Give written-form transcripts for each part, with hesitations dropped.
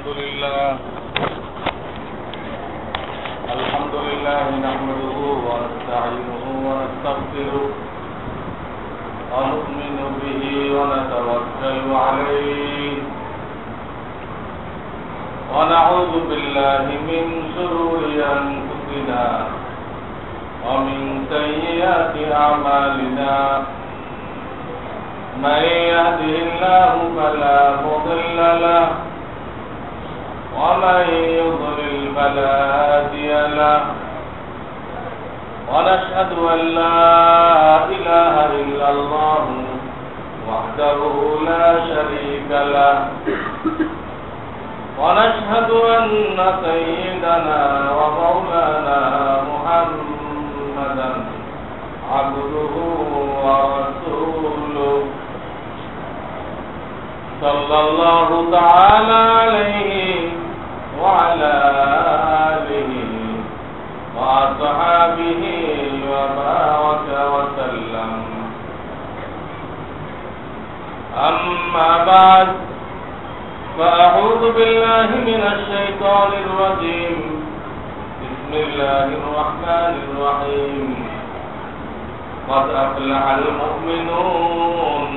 الحمد لله نحمده ونستعينه ونستغفره ونؤمن به ونتوكل عليه ونعوذ بالله من شرور أنفسنا ومن سيئات أعمالنا من يهده الله فلا مضل له ومن يضلل فلا هادي له ونشهد أن لا إله إلا الله وحده لا شريك له ونشهد أن سيدنا ومولانا محمدا عبده ورسوله صلى الله تعالى عليه وعلى آله وأصحابه وبارك وسلم أما بعد فأعوذ بالله من الشيطان الرجيم بسم الله الرحمن الرحيم قد أفلح المؤمنون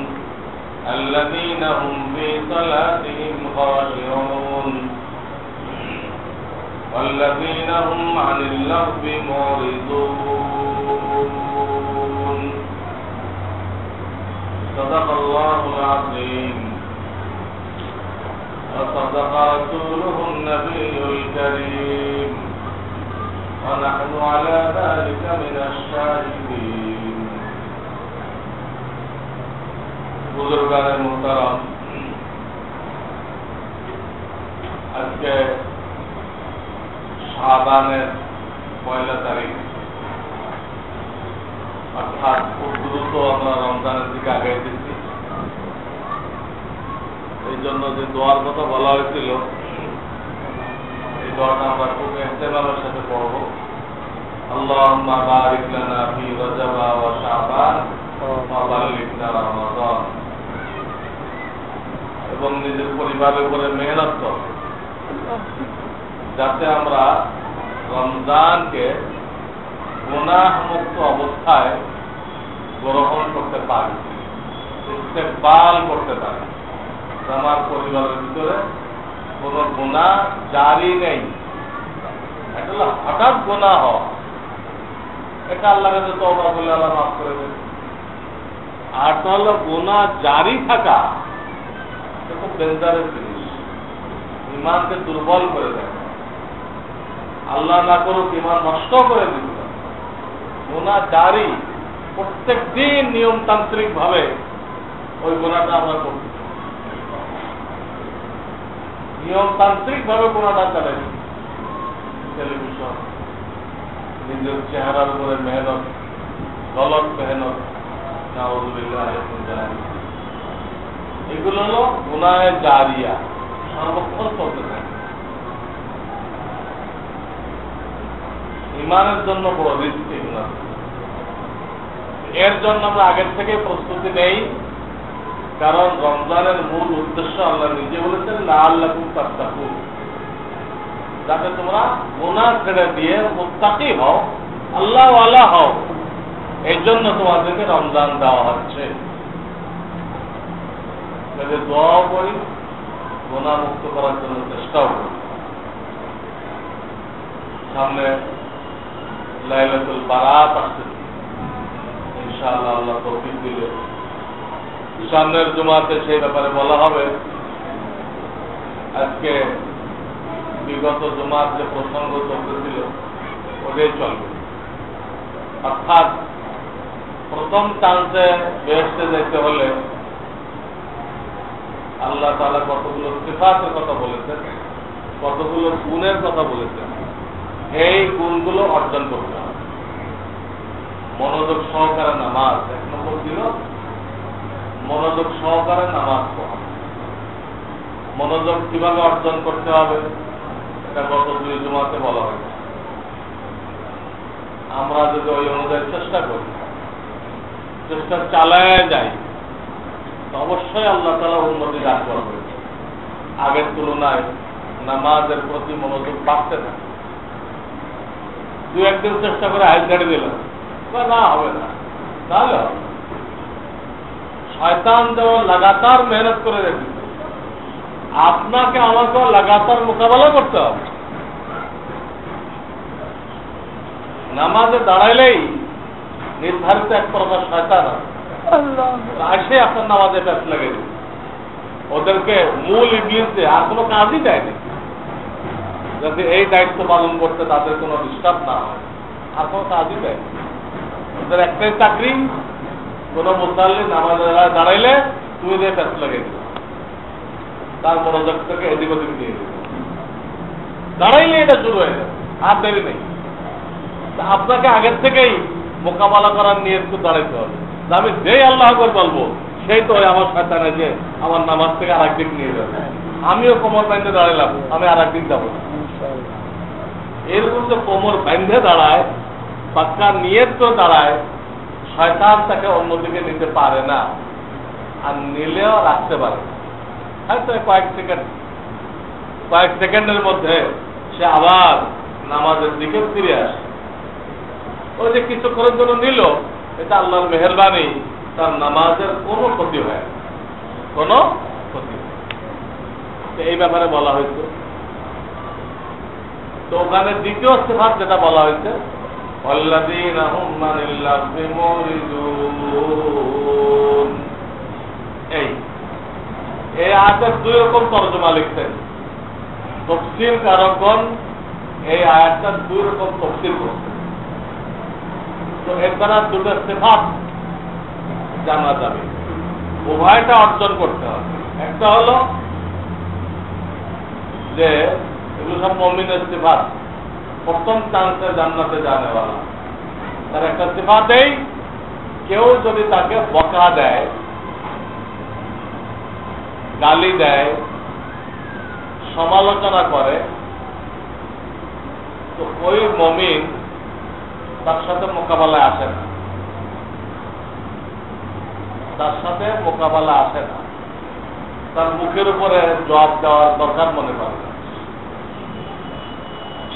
الذين هم في صلاتهم خاشعون والذين هم عن اللغو معرضون صدق الله العظيم وصدق رسوله النبي الكريم ونحن على ذلك من الشاهدين বুজুর্গানে মুহতারাম, আজকে শাবানের 1 তারিখ, অর্থাৎ খুব দ্রুত আমরা রমজানের দিকে আগাইতেছি। এই জন্য যে দোয়ার কথা বলা হয়েছিল, এই দোয়াটা আমরা খুব ইহতেমামের সাথে পড়ব। আল্লাহুম্মা বারিক লানা ফি রজব ওয়া শাবান ওয়া বাল্লিগনা রমাদান। এবং নিজের পরিবারের উপরে মেহনত করব যাতে আমরা রমজানকে গুনাহ মুক্ত অবস্থায় গ্রহণ করতে পারি, ইস্তেকবাল করতে পারি। আমার পরিবারের ভিতরে কোন গুনাহ জারি নেই। এটা হলো হঠাৎ গুনাহ হওয়া, এটা আল্লাহর কাছে তওবা করলে আল্লাহ মাফ করে দেবে। আর তো হলো গুনাহ জারি থাকা, এটা খুব ডেঞ্জারাস জিনিস, ইমানকে দুর্বল করে দেয়। আল্লাহ না করুক ইমান নষ্ট করে দিতে পারে। গুনাহ জারি, প্রত্যেক দিন নিয়মতান্ত্রিক ভাবে ওই গুনাহটা আমরা করতে, নিয়মতান্ত্রিক ভাবে গুনাহটা চালাই। টেলিভিশন, নিজের চেহারার উপরে মেহনত, গলত মেহনত, নাউযুবিল্লাহ, এগুলো হলো গুনাহে জারিয়া, সর্বক্ষণ চলতে থাকে। ইমানের জন্য বড় রিস্ক এগুলো। এর জন্য আমরা আগের থেকে প্রস্তুতি নেই, কারণ রমজানের মূল উদ্দেশ্য আল্লাহ নিজে বলেছেন লাআল্লাকুম তাত্তাকুন, যাতে তোমরা গুনাহ ছেড়ে দিয়ে মুত্তাকি হও, আল্লাহ ওয়ালা হও। এই জন্য তোমাদেরকে রমজান দেওয়া হচ্ছে। দোয়াও করি, গুনাহ মুক্ত করার জন্য চেষ্টাও করি। সামনে লাইলাতুল বারাত আসছে, ইনশাআল্লাহ আল্লাহ তৌফিক দিলে সামনের জুমাতে সেই ব্যাপারে বলা হবে। আজকে বিগত জুমার যে প্রসঙ্গ চলতেছিল ওটাই চলবে। অর্থাৎ প্রথম চান্সে বেহেশতে যেতে হলে আল্লাহ তাআলা কতগুলো সিফাতের কথা বলেছেন, কতগুলো গুণের কথা বলেছেন। এই গুণগুলো অর্জন করতে হবে। মনোযোগ সহকারে নামাজ, 1 নম্বর ছিল মনোযোগ সহকারে নামাজ পড়া। মনোযোগ কিভাবে অর্জন করতে হবে এটা গত 2 জুমাতে বলা হয়েছে। আমরা যদি ওই অনুযায়ী চেষ্টা করি, চেষ্টা চালায় যাই, অবশ্যই আল্লাহ তাআলা উন্নতি দান করবে। আগের তুলনায় নামাজের প্রতি মনোযোগ বাড়তে থাকে। দু একদিন চেষ্টা করে হাইল ছেড়ে দিলাম, না হবে না, তাহলে হবে। শয়তান যেমন লাগাতার মেহনত করে রেখেছে, আপনাকে আমাকে লাগাতার মোকাবেলা করতে হবে। নামাজে দাঁড়াইলেই নির্ধারিত এক প্রকার শয়তান আসে আপনার নামাজে প্যাস লাগে, ওদেরকে মূল ইবলিসে আর কোনো কাজই দেয়নি, যাতে এই দায়িত্ব পালন করতে তাদের কোনো ডিস্টার্ব না হয়, আর কোনো কাজই দেয়নি। ওদের একটাই চাকরি, কোনো মুসাল্লি নামাজে দাঁড়াইলে তুমি দিয়ে প্যাস লাগে দিবে, তার মনোযোগ থেকে এদিক ওদিক দিয়ে দিবে, দাঁড়াইলে এটা শুরু হয়ে যাবে, আর দেরি নেই। আপনাকে আগের থেকেই মোকাবেলা করার নিয়ে একটু দাঁড়াইতে হবে। আমি যেই আল্লাহ করে বলবো সেই তো আমার শয়তানে যে আমার নামাজ থেকে আর একদিক নিয়ে যাবে, আমিও কোমর বাইন্ধে দাঁড়াইলাম, আমি আর একদিক যাবো না। এরকম যে কোমর বাইন্ধে দাঁড়ায়, পাক্কা নিয়ত তো দাঁড়ায়, শয়তান তাকে অন্যদিকে নিতে পারে না, আর নিলেও রাখতে পারে। হয়তো কয়েক সেকেন্ডের মধ্যে সে আবার নামাজের দিকে ফিরে আসে। ওই যে কিছুক্ষণের জন্য নিল, এটা আল্লাহর মেহেরবানি, তার নামাজের কোনো ক্ষতি হয় না, কোনো ক্ষতি হয়। এই ব্যাপারে বলা হয়েছে। তো ওখানে দ্বিতীয় সিফাত যেটা বলা হয়েছে, আল্লাযীনা হুম আনিল লাগবি মুরিদুন, এই আয়াতের দুই রকম তরজমা লিখছেন তাফসীর কারকগণ। এই আয়াতটার দুই রকম তাফসীর করছেন। তো এর দ্বারা দুটো সিফাত জানা যাবে, উভয়টা অর্জন করতে হবে। একটা হলো যে এগুলো সব মুমিনের সিফাত, প্রথম চান্সে জান্নাতে যানেওয়ালা। তার একটা সিফাত এই, কেউ যদি তাকে বকা দেয়, গালি দেয়, সমালোচনা করে, তো ওই মুমিন তার সাথে মোকাবেলায় আসে না, তার সাথে মোকাবেলা আসে না, তার মুখের উপরে জবাব দেওয়ার দরকার মনে করে না,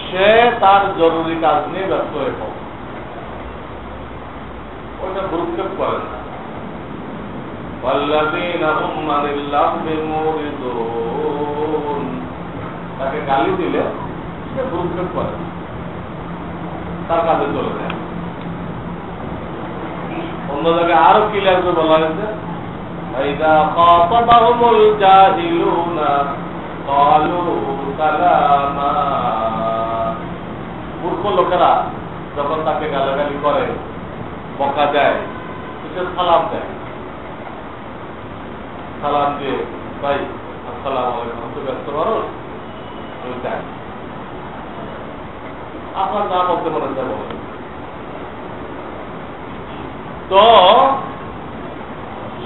সে তার জরুরি কাজ নিয়ে ব্যস্ত হয়ে পড়ে, ওইটা ভ্রুক্ষেপ করে না। তাকে গালি দিলে সে ভ্রুক্ষেপ করে না, তার কাজে চলে যায়। অন্য জায়গায় আরো ক্লিয়ার করে বলা হয়েছে, ফাইদা খাতাবাহুমুল জাহিলুনা ক্বালু সালামা। মূর্খ লোকেরা যখন তাকে গালাগালি করে, বকা দেয়, সে সালাম দেয়, সালাম দিয়ে ভাই আসসালামু আলাইকুম, তো ব্যস্ত মানুষ, দেয় আপনার যা বলতে পারেন তা বলেন। তো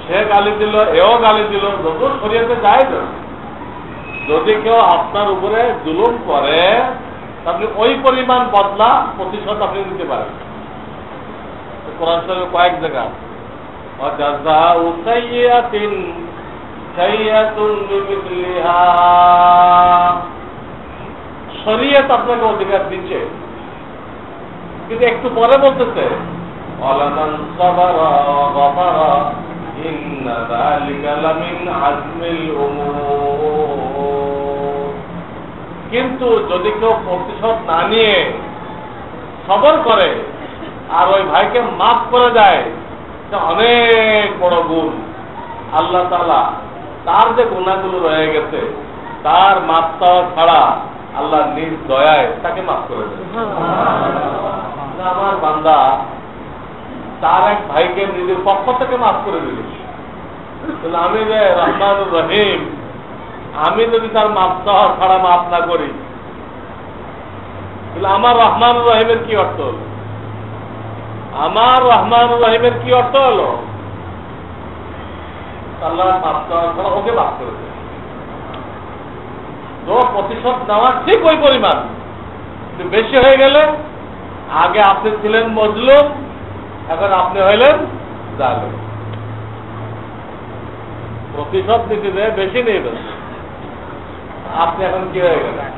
সে গালি দিল, এও গালি দিল, যত শরীয়তে যায় না। যদি কেউ আপনার উপরে জুলুম করে, আপনি ওই পরিমাণ বদলা প্রতিশোধ আপনি দিতে পারেন। কোরআন শরীফে কয়েক জায়গা ওয়াজাযাউ সাইয়্যাতিন সাইয়্যাতুন বিমিসলিহা, শরীয়ত আপনাকে অধিকার দিচ্ছে, কিন্তু একটু পরে বলতেছে ওয়ালামান সাবারা ওয়া গাফারা ইন্না যালিকা লামিন আজমিল উমুর। কিন্তু যদি কেউ প্রতিশোধ না নিয়ে সবর করে আর ওই ভাইকে মাফ করে দেয়, এটা অনেক বড় গুণ। আল্লাহ তাআলা তার যে গুনাহগুলো রয়ে গেছে, তার মাফ চাওয়া ছাড়া আল্লাহ নিজ দয়ায় তাকে মাফ করে দেয়। আমার বান্দা তার এক ভাইকে নিজের পক্ষ থেকে মাফ করে দিল, আমি যে রহমানুর রহিম, আমি যদি তার মাফ চাওয়া ছাড়া মাফ না করি, তাহলে আমার রহমানুর রহিমের কি অর্থ হলো? আমার রহমানুর রহিমের কি অর্থ হলো? আল্লাহ মাফ চাওয়া ছাড়া ওকে মাফ করে দেয়। তো প্রতিশোধ নেওয়া ঠিক ওই পরিমাণ, বেশি হয়ে গেলে, আগে আপনি ছিলেন মজলুম, এখন আপনি হইলেন জালেম। প্রতিশোধ নিতে দেয় বেশি নেই, আপনি এখন কি হয়ে গেলেন?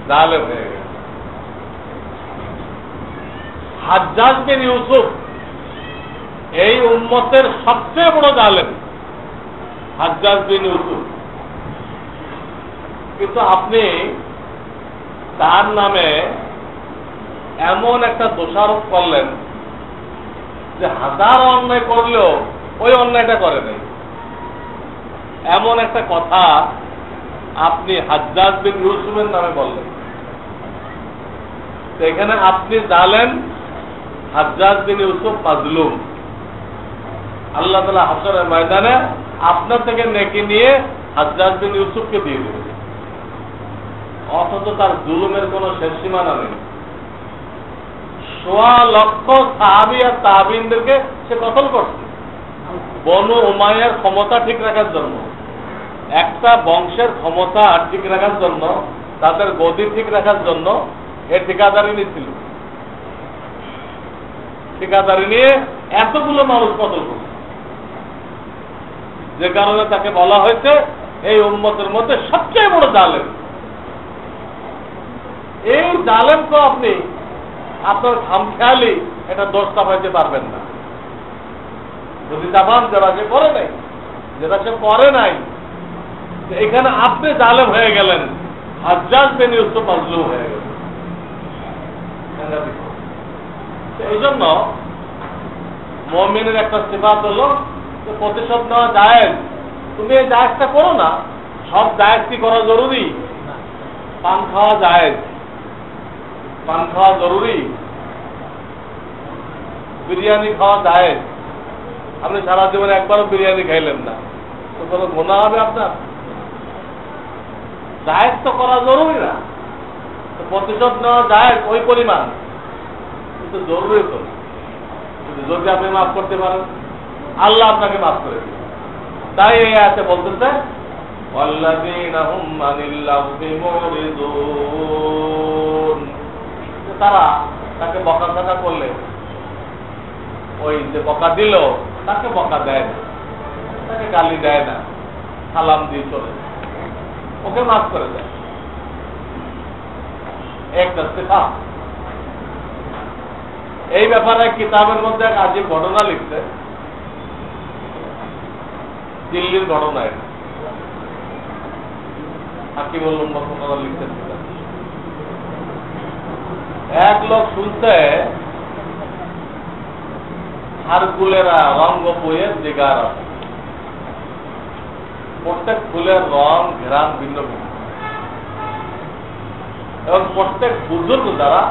জালেম হয়ে গেলেন। হাজ্জাজ বিন ইউসুফ এই উম্মতের সবচেয়ে বড় জালেম, হাজ্জাজ বিন ইউসুফ। কিন্তু আপনি তার নামে এমন একটা দোষারোপ করলেন যে হাজার অন্যায় করলেও ওই অন্যায়টা করে নাই, এমন একটা কথা আপনি হাজ্জাজ বিন ইউসুফের নামে বললেন। এখানে আপনি জালেম, হাজ্জাজ বিন ইউসুফ মাজলুম। আল্লাহ তাআলা হাশরের ময়দানে আপনার থেকে নেকি নিয়ে হাজ্জাজ বিন ইউসুফকে দিয়ে দেবে, অথচ তার জুলুমের কোন শেষ সীমানা নেই। 1.25 লক্ষ সাহাবী আর তাবিঈনদেরকে সে কতল করছে বনু উমাইয়ার ক্ষমতা ঠিক রাখার জন্য, একটা বংশের ক্ষমতা ঠিক রাখার জন্য, তাদের গদি ঠিক রাখার জন্য এ ঠিকাদারি নিয়েছিল। ঠিকাদারি নিয়ে এতগুলো মানুষ কতল করছে, যে কারণে তাকে বলা হয়েছে এই উম্মতের মধ্যে সবচেয়ে বড় জালেম। এই জালেমকে আপনি আপনার খামখেয়ালি এটা দোষ চাপাইতে পারবেন না। যদি চাপান যেটা সে করে নাই, যেটা সে করে নাই, এখানে আপনি জালেম হয়ে গেলেন, হাজ্জাজ বিন ইউসুফ মাজলুম হয়ে গেলেন। এই জন্য মুমিনের একটা সিফাত হলো প্রতিশোধ নেওয়া জায়েজ। তুমি এই জায়েজটা করো না, সব জায়েজ কি করা জরুরি? পান খাওয়া জায়েজ, পান খাওয়া জরুরি, বিরিয়ানি খাওয়া জায়েজ। আপনি সারা জীবনে একবারও বিরিয়ানি খাইলেন না, তো কোনো গুনাহ হবে আপনার? জায়েজ তো করা জরুরি না, প্রতিশোধ নেওয়া জায়েজ ওই পরিমাণ, কিন্তু জরুরি তো। যদি আপনি মাফ করতে পারেন, আল্লাহ আপনাকে মাফ করে দিবেন। তাই এই আছে বলতেছে তারা তাকে বকা ঝকা করলে, ওই যে বকা দিল তাকে বকা দেয় না, তাকে গালি দেয় না, সালাম দিয়ে চলে, ওকে মাফ করে দেয়। একটা সিফাত। এই ব্যাপারে কিতাবের মধ্যে এক আজীব ঘটনা লিখছে, দিল্লির ঘটনা। এটা হাকিমুল উম্মত ওনারা লিখতেন। এক লোক শুনছে হারকুলেরা রঙ্গ বইয়ের দিগার আছে, প্রত্যেক ফুলের রং ঘেরান ভিন্ন ভিন্ন, এবং প্রত্যেক বুজুর্গ যারা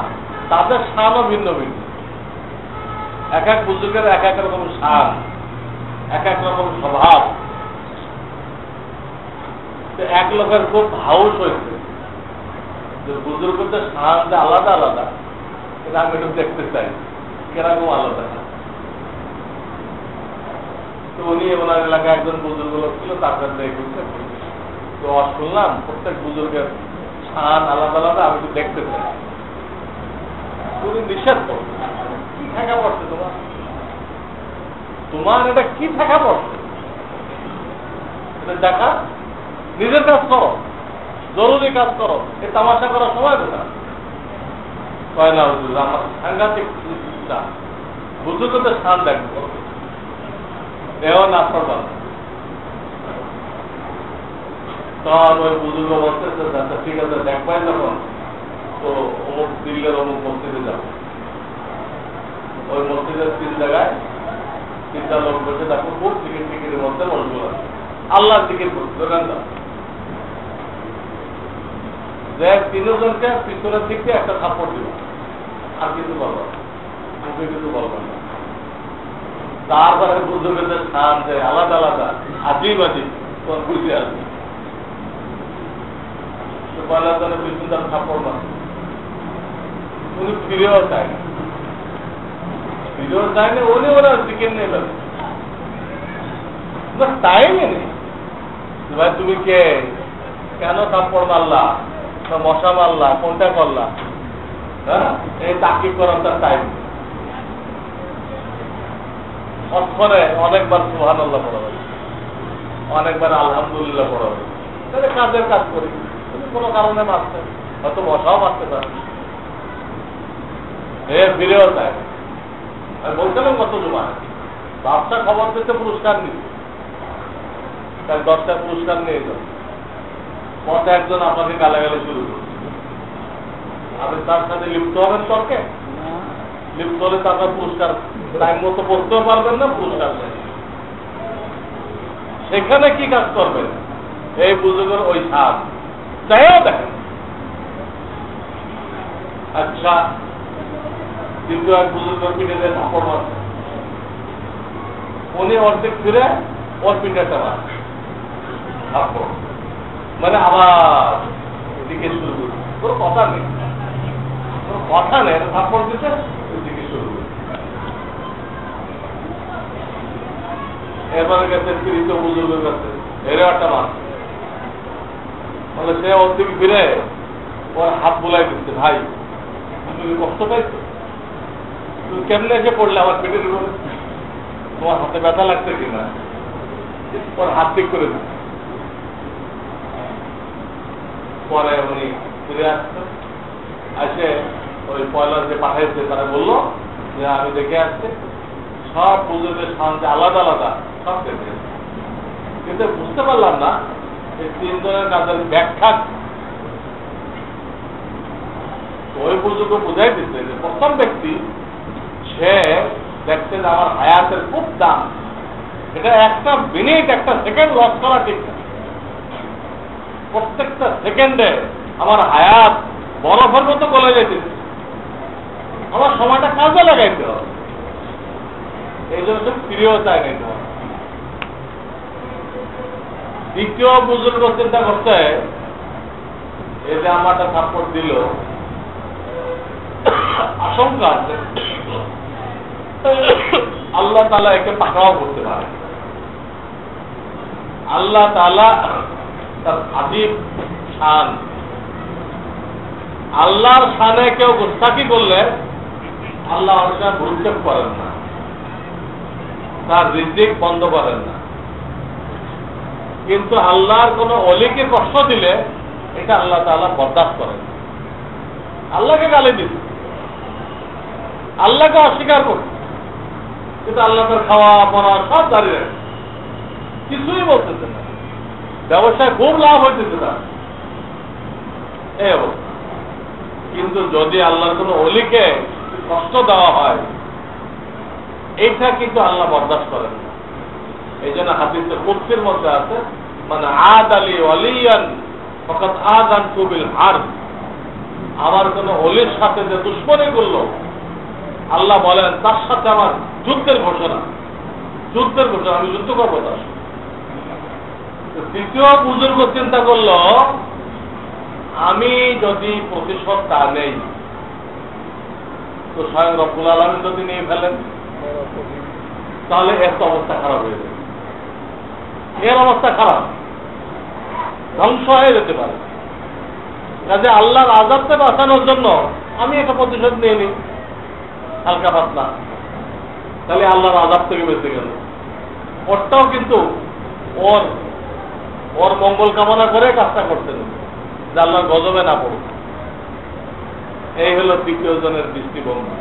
তাদের শানও ভিন্ন ভিন্ন। এক এক বুজুর্গের এক এক রকম শান, এক এক রকম স্বভাব। এক লোকের খুব হাউস হয়েছে যে বুজুর্গদের শান যে আলাদা আলাদা, এটা আমি একটু দেখতে চাই কিরকম আলাদা। তো উনি ওনার এলাকায় একজন বুজুর্গ লোক ছিল, তার কাছে তো শুনলাম প্রত্যেক বুজুর্গের শান আলাদা আলাদা, আমি একটু দেখতে চাই। তুমি নিষেধ করো, কি থাকা পড়ছে তোমার? তোমার এটা কি থাকা পড়ছে? এটা দেখা, নিজের কাজ করো, জরুরি কাজ করো, এই তামাশা করার সময় কোথায়? কয় না হুজুর, আমার সাংঘাতিক বুজুর্গদের স্থান দেখবো, এও না করবা। তখন ওই বুজুর্গ বলতেছে ঠিক আছে, দেখবাই যখন তো অমুক দিল্লির অমুক মসজিদে যাবো। ওই মসজিদের 3 জায়গায় 3টা লোক বসে থাকবো, খুব টিকিটের মধ্যে মশগুল আছে, আল্লাহর টিকিট করছে। দোকান দাও, যে 3 জনকে পিছনের দিকে একটা থাপ্পড় দিব, আর কিছু বলবো, মুখে কিছু বলবো না। তারপরে বুজুর্গদের স্থান যে আলাদা আলাদা, আজিব আজিব বুঝে আসবে। পয়লা জনে পিছন তার থাপ্পড় না, উনি ফিরেও চায় না, ফিরেও চায় না, উনি ওরা চিকেন নেবেন, টাইমই নেই। ভাই তুমি কে, কেন থাপ্পড় মারলা, মশা মারলা, কোনটা করলা? হ্যাঁ, এই তাকিব করার তার টাইম। অক্ষরে অনেকবার সুবহানাল্লাহ পড়া হবে, অনেকবার আলহামদুলিল্লাহ পড়া হবে, তাহলে কাজের কাজ করি, কোনো কারণে মারছে, হয়তো মশাও মারতে পারে, এর ফিরেও যায়। আমি বলছিলাম কত জমায় বাচ্চা খবর দিতে পুরস্কার নিচ্ছে, তাই 10টা পুরস্কার নিয়ে যাও, পথে একজন আপনাকে গালাগালি শুরু করছে, আপনি তার সাথে লিপ্ত হবেন তর্কে? লিপ্ত হলে তো আপনার পুরস্কার টাইম মতো পড়তেও পারবেন না, পুরস্কার নেই। সেখানে কি কাজ করবেন? এই বুজুর্গের ওই সাপ চাইও দেখেন। আচ্ছা, কিন্তু এক বুজুর্গের পিঠে দিয়ে ধাপড় মারছে, উনি অর্ধেক ফিরে ওর পিঠেটা মারছে ধাপড়, মানে আবার দিকে শুরু করছে, কোনো কথা নেই, কোনো কথা নেই, ধাপড় দিতে দিকে শুরু করছে। এরপরে গেছে তৃতীয় বুজুর্গের কাছে, এরও একটা মারছে, তাহলে সে ওর দিকে ফিরে ওর হাত বোলাই দিচ্ছে, ভাই তুমি কষ্ট পাইছো, তুমি কেমনে এসে পড়লে আমার পেটের উপরে, তোমার হাতে ব্যথা লাগছে কিনা? ওর হাত ঠিক করে দিচ্ছে। পরে উনি ফিরে আসছেন, আসে ওই পয়লার যে পাঠাইছে তারা বললো যে আমি দেখে আসছি সব বুজুর্গের শান্তি আলাদা আলাদা সব দেখে, কিন্তু বুঝতে পারলাম না এই 3 জনের কাজের ব্যাখ্যা। ওই বুজুর্গ বুঝাই দিচ্ছে যে প্রথম ব্যক্তি সে দেখছে যে আমার হায়াতের খুব দাম, এটা একটা মিনিট একটা সেকেন্ড লস করা ঠিক না, প্রত্যেকটা সেকেন্ডে আমার হায়াত বরফের মতো গলে যেতেছে, আমার সময়টা কাজে লাগাইতে হবে, এই জন্য সব ফিরেও চায় নাই তোমার। দ্বিতীয় বুজুর্গ চিন্তা করতে এই যে আমারটা সাপোর্ট দিল, আশঙ্কা আছে আল্লাহ তাআলা একে পাকড়াও করতে পারে। আল্লাহ তাআলা তার আদিব শান, আল্লাহর শানে কেউ গুস্তাখি করলে আল্লাহ ওর সাথে ভ্রুক্ষেপ করেন না, তার রিজিক বন্ধ করেন না, কিন্তু আল্লাহর কোন অলিকে কষ্ট দিলে এটা আল্লাহ তাআলা বরদাস্ত করেন। আল্লাহকে গালি দিচ্ছে, আল্লাহকে অস্বীকার করছে, কিন্তু আল্লাহ তার খাওয়া পড়া সব দাঁড়িয়ে রাখে, কিছুই বলতেছে না, ব্যবসায় খুব লাভ হইতেছে না, এই অবস্থা। কিন্তু যদি আল্লাহর কোন অলিকে কষ্ট দেওয়া হয় এইটা কিন্তু আল্লাহ বরদাস্ত করেন না। এই জন্য হাদিসে কুদসির মধ্যে আছে, মানে আদ আলী ওয়ালিয়ান ফাকাদ আযানতু বিল হারব, আমার কোন অলির সাথে যে দুশমনি করলো আল্লাহ বলেন তার সাথে আমার যুদ্ধের ঘোষণা, যুদ্ধের ঘোষণা, আমি যুদ্ধ করবো তার। দ্বিতীয় বুজুর্গ চিন্তা করলো আমি যদি প্রতিশোধ তা নেই তো স্বয়ং রব্বুল আলামিন যদি নিয়ে ফেলেন তাহলে এর তো অবস্থা খারাপ হয়ে যাবে, এর অবস্থা খারাপ, ধ্বংস হয়ে যেতে পারে। কাজে আল্লাহর আযাবকে বাঁচানোর জন্য আমি একটা প্রতিশোধ নিয়ে নিই হালকা পাতলা, তাহলে আল্লাহর আযাব থেকে বেঁচে গেল। ওরটাও কিন্তু ওর মঙ্গল কামনা করে কাজটা করতেন যে আল্লাহর গজবে না পড়ুক। এই হলো তৃতীয় জনের দৃষ্টিভঙ্গি।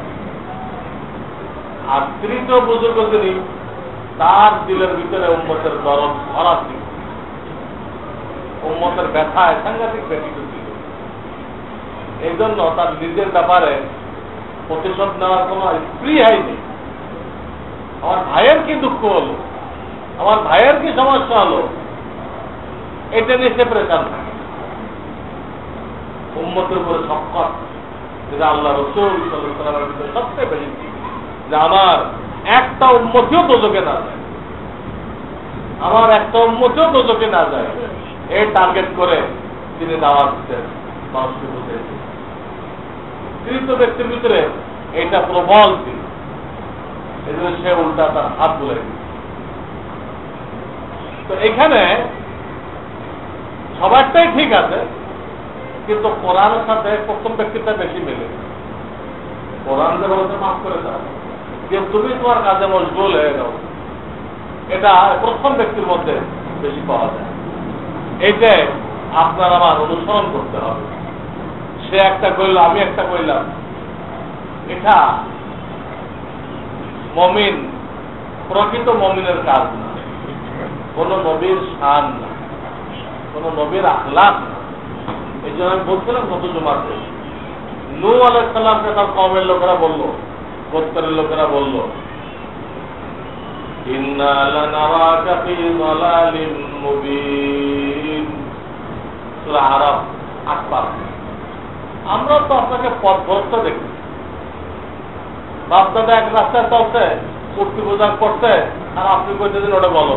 আর তৃতীয় বুজুর্গ তিনি তার দিলের ভিতরে উম্মতের দরদ ভরা ছিল, উম্মতের ব্যথায় সাংঘাতিক ব্যথিত ছিল, এই জন্য তার নিজের ব্যাপারে প্রতিশোধ নেওয়ার কোন স্পৃহাই নেই। আমার ভাইয়ের কি দুঃখ হলো, আমার ভাইয়ের কি সমস্যা হলো, এটা নিয়ে সে প্রেশান থাকে। উম্মতের উপরে শফকত, যেটা আল্লাহ রাসূল সাল্লাল্লাহু আলাইহি ওয়াসাল্লামের ভিতরে সবচেয়ে বেশি, যে আমার একটা উম্মতিও দোজখে না যায়, আমার একটা উম্মতিও দোজখে না যায়, এই টার্গেট করে তিনি দাওয়াত দিতেন মানুষকে বুঝাইতেন। তৃতীয় ব্যক্তির ভিতরে এটা প্রবল ছিল, এই জন্য সে উল্টা তার হাত তুলে দিত। তো এখানে সবারটাই ঠিক আছে, কিন্তু কোরআনের সাথে প্রথম ব্যক্তিটা বেশি মেলে। কোরআন যে বলতে মাফ করে দাও, যে তুমি তোমার কাজে মশগুল হয়ে যাও, এটা প্রথম ব্যক্তির মধ্যে বেশি পাওয়া যায়। এইটাই আপনার আমার অনুসরণ করতে হবে। সে একটা কইল, আমি একটা কইলাম, এটা মমিন, প্রকৃত মমিনের কাজ না, কোন নবীর শান না, কোন নবীর আখলাক না। এই জন্য আমি বলছিলাম গত জুমাতে, নূহ আলাইহিস সালামকে তার কওমের লোকেরা বলল, গোত্রের লোকেরা বলল, ইন্না লানারাকা ফি যালালিম মুবিন, সূরা আরাফ 8 পারা। আমরা তো আপনাকে পথভ্রষ্ট দেখি, বাপদাদা এক রাস্তায় চলছে, মূর্তি পূজা করছে, আর আপনি কইতেছেন ওটা বলো,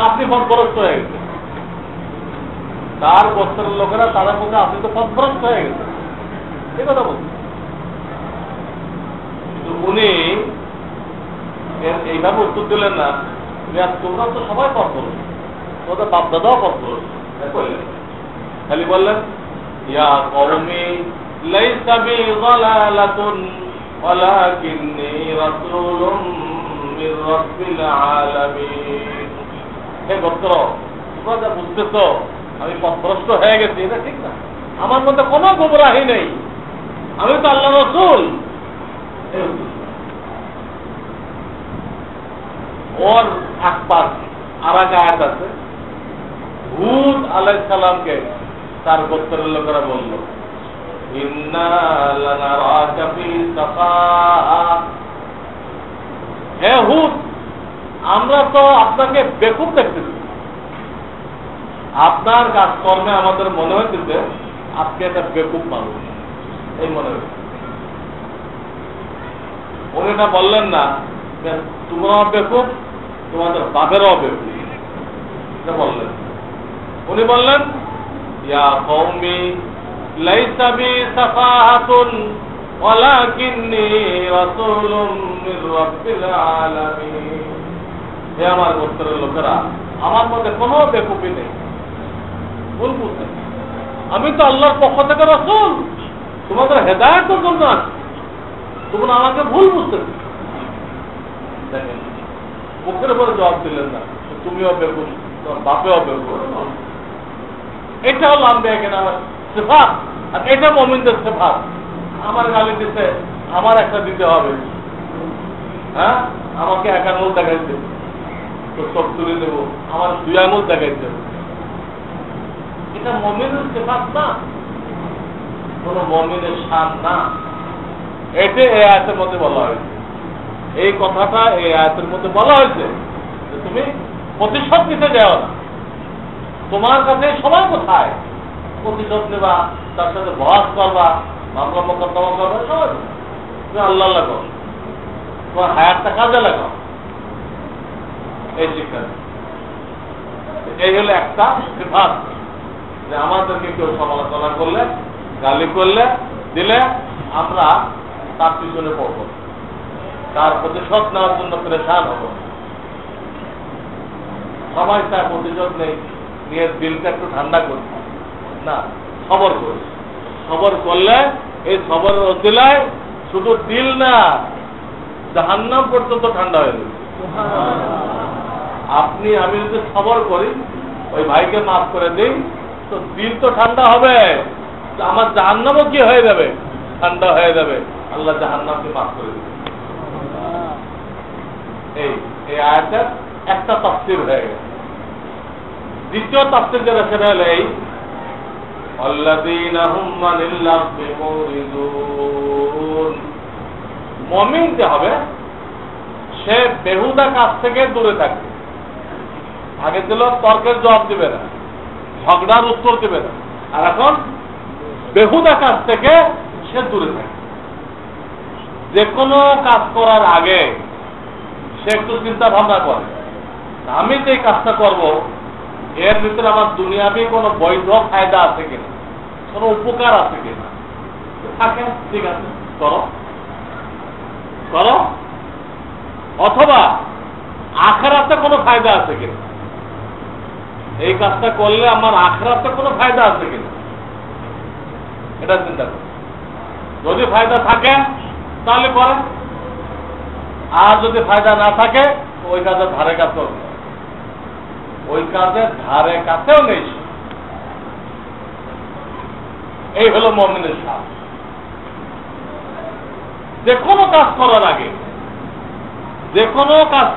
আপনি পথভ্রষ্ট হয়ে গেছে। তার গোত্রের লোকেরা তাদের মধ্যে আপনি তো পথভ্রষ্ট হয়ে গেছে, এই কথা বলছেন। কিন্তু উনি এইভাবে উত্তর দিলেন না, তোমরা তো সবাই পথভ্রষ্ট, তোদের বাপদাদাও পথভ্রষ্ট, খালি বললেন ইয়া কওমি লাইসা বি যালালাতুন ওয়ালাকিন্নী রাসূলুম মির রাব্বিল আলামিন। হে গোত্র, তোমরা যা বুঝতেছো আমি পথভ্রষ্ট হয়ে গেছি, এটা ঠিক না। আমার মধ্যে কোনো গোমরাহি নেই, আমি তো আল্লাহর রাসূল। ওর আকবার আর এক আয়াত আছে, হুদ আলাইহিস সালামকে তার গোত্রের লোকেরা বলল, ইন্না লানারাকা ফি সাফাআ, হে হুদ, আমরা তো আপনাকে বেকুব দেখতেছি, আপনার কাজকর্মে আমাদের মনে হইতেছে আপনি একটা বেকুব মানুষ, এই মনে হচ্ছে। উনি এটা বললেন না তোমরাও বেকুব, তোমাদের বাপেরও বেকুব, এটা বললেন। উনি বললেন ইয়া কওমি লাইসা বি সাফাহাতুন ওয়ালাকিন্নী রাসূলুম মির রাব্বিল আলামিন। হে আমার গোত্রের লোকেরা, আমার মধ্যে কোনো বেকুবি নেই, ভুল বুঝছেন, আমি তো আল্লাহর পক্ষ থেকে রাসূল, তোমাদের হেদায়েতের জন্য আছি, তোমরা আমাকে ভুল বুঝতেছ। দেখেন, মুখের উপরে জবাব দিলেন না, তুমিও বেকুব, তোমার বাপেও বেকুব। এটা হলো আম্বিয়া কেরামের সিফাত, আর এটা মুমিনদের সিফাত। আমার গালি দিতে আমার একটা দিতে হবে, হ্যাঁ, আমাকে এক আঙুল দেখাইতে তো চোখ তুলে দেবো, আমার 2 আঙুল দেখাইতে হবে, এটা মুমিনের সিফাত না, কোন মুমিনের শান না। এটা এই আয়াতের মধ্যে বলা হয়েছে, এই কথাটা এই আয়াতের মধ্যে বলা হয়েছে যে তুমি প্রতিশোধ নিতে যাও না, তোমার কাছে সময় কোথায় প্রতিশোধ নেবা, তার সাথে বহাস করবা, মামলা মোকদ্দমা করবা, সবাই তুমি আল্লাহ আল্লাহ করো, তোমার হায়াতটা কাজে লাগাও, এই শিক্ষা। এই হলো একটা সিফাত, যে আমাদেরকে কেউ সমালোচনা করলে, গালি করলে, দিলে আমরা তার পিছনে পড়ব, তার প্রতিশোধ নেওয়ার জন্য পরেশান হব। সবাই তার প্রতিশোধ নেই, নিয়ে দিলটা একটু ঠান্ডা করি না, সবর করি। সবর করলে এই সবরের ওসিলায় শুধু দিল না, জাহান্নাম পর্যন্ত ঠান্ডা হয়ে যাবে। আপনি আমি যদি সবর করি, ওই ভাইকে মাফ করে দিই, তো দিল তো ঠান্ডা হবে, আমার জাহান্নামও কি হয়ে যাবে, ঠান্ডা হয়ে যাবে, আল্লাহ জাহান্নামকে মাফ করে দিবে। এই আয়াতের একটা তাফসীর হয়ে গেছে। দ্বিতীয় তাফসীর যেটা, সেটা হলো এই আল্লাযীনা হুম আনিল লাগবি মুরিদুন। মুমিন যে হবে সে বেহুদা কাজ থেকে দূরে থাকবে। আগে ছিল তর্কের জবাব দিবে না, ঝগড়ার উত্তর দিবে না, আর এখন বেহুদা কাজ থেকে সে দূরে থাকে। যে কোনো কাজ করার আগে সে একটু চিন্তা ভাবনা করে, আমি যে কাজটা করব এর ভিতরে আমার দুনিয়াবি কোনো বৈধ ফায়দা আছে কিনা, কোনো উপকার আছে কিনা, থাকে ঠিক আছে করো করো, অথবা আখিরাতে কোনো ফায়দা আছে কিনা, এই কাজটা করলে আমার আখিরাতে কোনো ফায়দা আছে কিনা, এটা চিন্তা করো। যদি ফায়দা থাকে তাহলে করে, আর যদি ফায়দা না থাকে ওই কাজের ধারে কাজ করবে, ওই কাজের ধারে কাছেও নেই। এই হলো মুমিনের স্বাদ। যে কোনো কাজ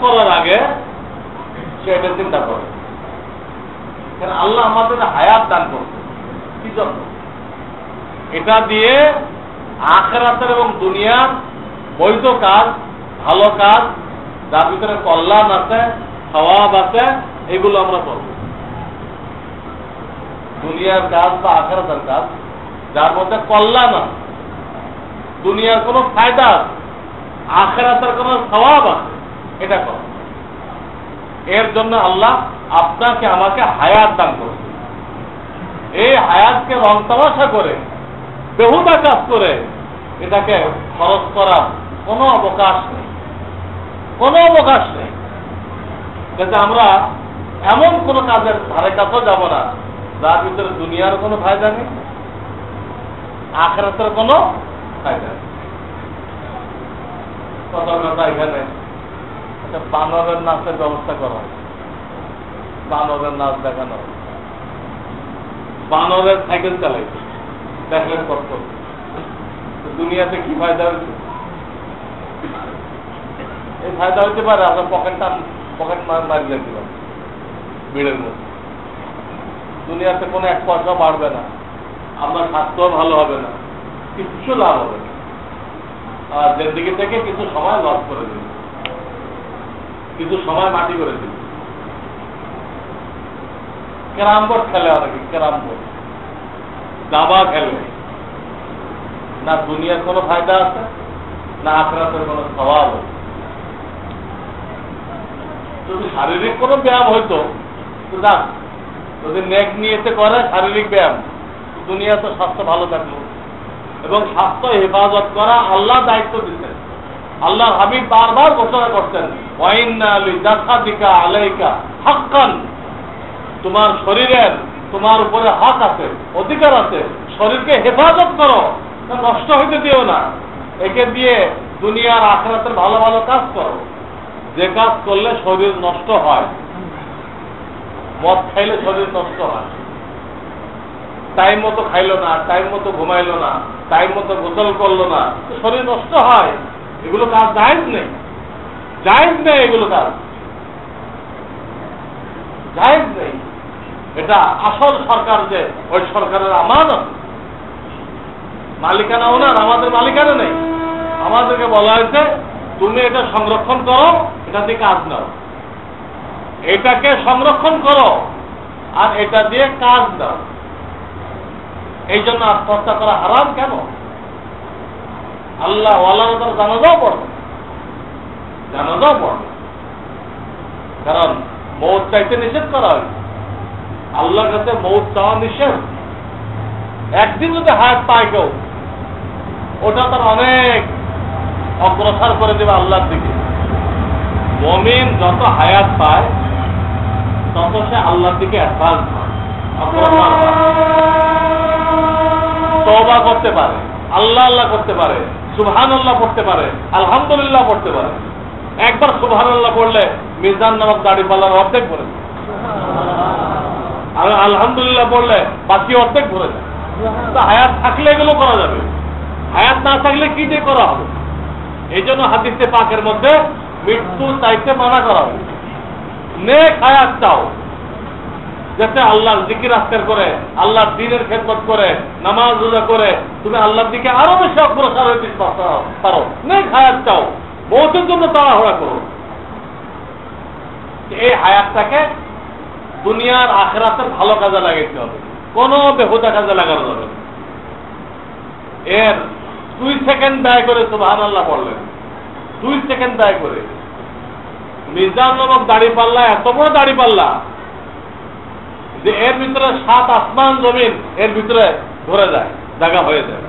করার আগে সে এটা চিন্তা করে, কারণ আল্লাহ আমাদের হায়াত দান করছে কি জন্য? এটা দিয়ে আখিরাতের এবং দুনিয়ার বৈধ কাজ, ভালো কাজ, যার ভিতরে কল্যাণ আছে, সওয়াব আছে, এগুলো আমরা করব। দুনিয়ার কাজ বা আখিরাতের কাজ যার মধ্যে কল্যাণ আছে, দুনিয়ার কোনো ফায়দা আছে, আখিরাতের কোনো সওয়াব আছে, এটা কর। এর জন্য আল্লাহ আপনাকে আমাকে হায়াত দান করেছে। এই হায়াতকে রং তামাশা করে, বেহুদা কাজ করে এটাকে খরচ করার কোনো অবকাশ নেই, যাতে আমরা এমন কোন কাজের ধারে কাছেও যাব না যার ভিতরে দুনিয়ার কোনো ফায়দা নেই, আখিরাতের কোনো ফায়দা নেই। কথা এখানে একটা বানরের নাচের ব্যবস্থা করা হয়, বানরের নাচ দেখানো, বানরের সাইকেল চালাই, দেখলেন কত দুনিয়াতে কি ফায়দা হয়েছে? এই ফায়দা হইতে পারে আপনার পকেট মারি যেতে পারে ভিড়ের মধ্যে, দুনিয়াতে কোনো এক পয়সা বাড়বে না, আপনার স্বাস্থ্য ভালো হবে না, কিচ্ছু লাভ হবে না। আর জিন্দেগি থেকে কিছু সময় লস করে দিল, কিছু সময় মাটি করে দিল। ক্যারাম বোর্ড খেলে অনেকে, ক্যারাম বোর্ড, দাবা খেলে, না দুনিয়ার কোনো ফায়দা আছে, না আখিরাতের কোনো সওয়াব আছে। যদি শারীরিক কোনো ব্যায়াম হইতো, যদি নেক নিয়েতে করে শারীরিক ব্যায়াম, দুনিয়াতে স্বাস্থ্য ভালো থাকলো। এবং স্বাস্থ্য হেফাজত করা আল্লাহ দায়িত্ব দিতেন। আল্লাহ হাবিব বারবার ঘোষণা করতেন, ওয়াইন্না লিজাসাদিকা আলাইকা হাক্কান, তোমার শরীরের তোমার উপরে হক আছে, অধিকার আছে, শরীরকে হেফাজত করো, নষ্ট হইতে দিও না। একে দিয়ে দুনিয়ার আখিরাতের ভালো ভালো কাজ করো। যে কাজ করলে শরীর নষ্ট হয়, মদ খাইলে শরীর নষ্ট হয়, টাইম মতো খাইলো না, টাইম মতো ঘুমাইলো না, টাইম মতো গোসল করলো না, শরীর নষ্ট হয়। এগুলো কাজ জায়েজ নেই, এগুলো কাজ জায়েজ নেই। এটা আসল সরকার, যে ওই সরকারের আমানত, মালিকানা ওনার, আমাদের মালিকানা নেই। আমাদেরকে বলা হয়েছে তুমি এটা সংরক্ষণ করো, এটা দিয়ে কাজ নাও, এটাকে সংরক্ষণ করো আর এটা দিয়ে কাজ দাও। এই জন্য আত্মহত্যা করা হারাম কেন? আল্লাহ ওয়ালার জানাজাও পড়বে, কারণ মৌত চাইতে নিষেধ করা হয়েছে। আল্লাহর কাছে মৌত চাওয়া নিষেধ। একদিন যদি হায়াত পায় কেউ, ওটা তার অনেক অগ্রসর করে দেবে আল্লাহর দিকে। মুমিন যত হায়াত পায় তত সে আল্লাহর দিকে অ্যাডভান্স হয়, তওবা করতে পারে, আল্লাহ করতে পারে, সুবহানাল্লাহ পড়তে পারে, আলহামদুলিল্লাহ পড়তে পারে। একবার সুবহানাল্লাহ পড়লে মিজান নামক দাড়িপাল্লার অর্ধেক ভরে যায়, আর আলহামদুলিল্লাহ পড়লে বাকি অর্ধেক ভরে যায়। হায়াত থাকলে এগুলো করা যাবে, হায়াত না থাকলে কি দিয়ে করা হবে? এই জন্য হাদিসে পাকের মধ্যে মৃত্যু চাইতে মানা করা হবে। নেক হায়াত চাও, যাতে আল্লাহর জিকির আজকার করে, আল্লাহর দ্বীনের খেদমত করে, নামাজ রোজা করে তুমি আল্লাহর দিকে আরো বেশি অগ্রসর হতে পারো। নেক হায়াত চাও, মৌতের জন্য তাড়াহুড়া করো। এই হায়াতটাকে দুনিয়ার আখিরাতের ভালো কাজে লাগাইতে হবে, কোনো বেহুদা কাজে লাগানো যাবে না। এর 2 সেকেন্ড ব্যয় করে সুবহানাল্লাহ পড়লেন, 2 সেকেন্ড ব্যয় করে। মিজান নামক দাড়িপাল্লা এত বড় দাড়িপাল্লা যে এর ভিতরে 7 আসমান জমিন এর ভিতরে ধরে যায়, জায়গা হয়ে যায়।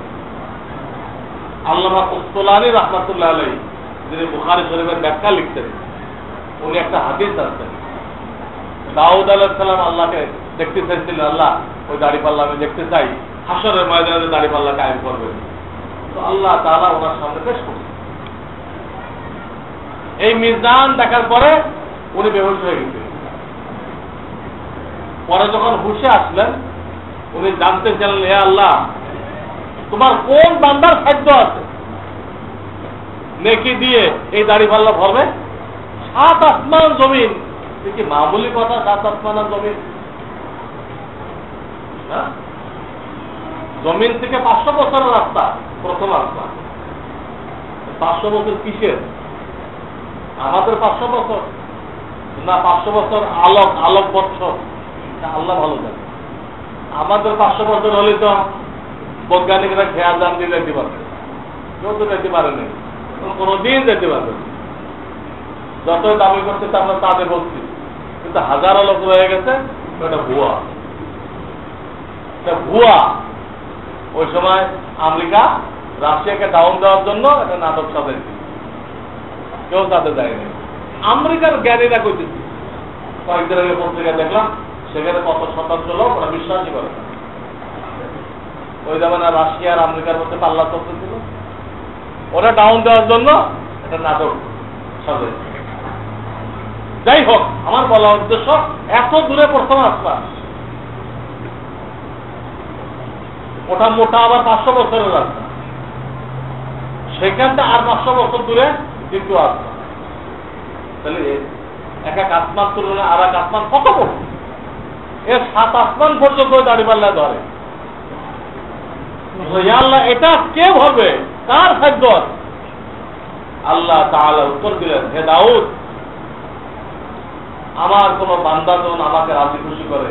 আল্লামা কুসতুলানী রাহমাতুল্লাহ আলাইহি, যিনি বুখারী শরীফের ব্যাখ্যা লিখতেন, উনি একটা হাদিস আছেন, দাউদ আলাইহিস সালাম আল্লাহকে দেখতে চাইছিলেন, আল্লাহ ওই দাড়িপাল্লা আমি দেখতে চাই, হাশরের ময়দানে দাড়িপাল্লা কায়েম করবেন। তো আল্লাহ তাআলা ওনার সামনে পেশ করলেন। এই মিজান দেখার পরে উনি বেহুশ হয়ে গেছেন। পরে যখন হুশে আসলেন, উনি জানতে চাইলেন, হে আল্লাহ, তোমার কোন বান্দার খাদ্য আছে নেকি দিয়ে এই দাড়ি পাল্লা ভরবে? 7 আসমান জমিন, কি মামুলি কথা? 7 আসমান আর জমিন, হ্যাঁ? জমিন থেকে 500 বছরের রাস্তা, প্রথম রাস্তা। 500 বছর কিসের? আমাদের 500 বছর না 500 বছর আলোক বছর, আল্লাহ ভালো জানে। আমাদের 500 বছর হলে তো বৈজ্ঞানিকরা খেয়াল জান দিয়ে যেতে পারবে, কেউ তো যেতে পারেনি, কোনদিন যেতে পারবে। যতই দাবি করছে আমরা তাদের বলছি, কিন্তু হাজারো লোক রয়ে গেছে, এটা ভুয়া, এটা ভুয়া। ওই সময় আমেরিকা রাশিয়াকে ডাউন দেওয়ার জন্য একটা নাটক সাজাইছে, কেউ তাতে যায়নি। আমেরিকার জ্ঞানীরা কইতেছে, কয়েকদিন আগে পত্রিকা দেখলাম, সেখানে কত শতাংশ লোক ওরা বিশ্বাসই করে না। ওই জামানা রাশিয়া আর আমেরিকার মধ্যে পাল্লা চলতেছিল, ওরা ডাউন দেওয়ার জন্য একটা নাটক সাজাইছে। যাই হোক, আমার বলা উদ্দেশ্য, এত দূরে প্রথম আসবা, ওটা মোটা আবার 500 বছরের রাস্তা, সেখানটা আর 500 বছর দূরে দ্বিতীয় আসবা। তাহলে এক এক আসমান তুলনায় আর এক আসমান কত বড়? 7 আসমান পর্যন্ত দাড়িপাল্লা ধরে। আল্লাহ এটা কে ভরবে? কার খাদ্য? আল্লাহ তাআলা উত্তর দিলেন, হে দাউদ, আমার কোন বান্দা যখন আমাকে রাজি খুশি করে,